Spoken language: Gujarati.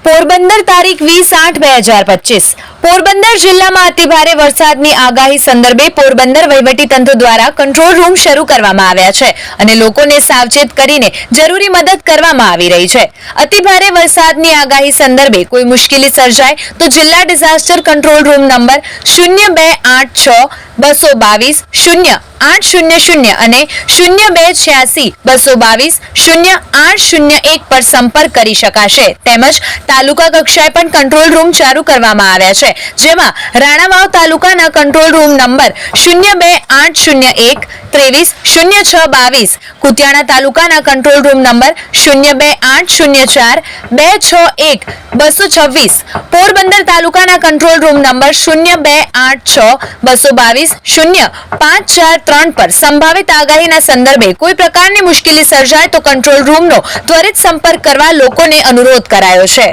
પોરબંદર તારીખ 20/8/2025 પોરબંદર જિલ્લામાં અતિભારે વરસાદની આગાહી સંદર્ભે પોરબંદર વહીવટીતંત્ર દ્વારા કંટ્રોલ રૂમ શરૂ કરવામાં આવ્યા છે અને લોકોને સાવચેત કરીને જરૂરી મદદ કરવામાં આવી રહી છે। અતિભારે વરસાદની આગાહી સંદર્ભે કોઈ મુશ્કેલી સર્જાય તો જિલ્લા ડિઝાસ્ટર કંટ્રોલ રૂમ નંબર 0286 222 0800 અને 0286 222 0801 પર સંપર્ક કરી શકાશે। તેમજ તાલુકા કક્ષાએ પણ કંટ્રોલ રૂમ ચાલુ કરવામાં આવ્યા છે, જેમાં રાણાવાવ તાલુકાના કંટ્રોલ રૂમ નંબર 02801 23 06 22, કુતિયાણા તાલુકાના કંટ્રોલ રૂમ નંબર 02804 261 226, પોરબંદર તાલુકાના કંટ્રોલ રૂમ નંબર 0286 222 0543 પર સંભવિત આગાહીના સંદર્ભે કોઈ પ્રકારની મુશ્કેલી સર્જાય તો કંટ્રોલ રૂમનો ત્વરિત સંપર્ક કરવા લોકોને અનુરોધ કરાયો છે।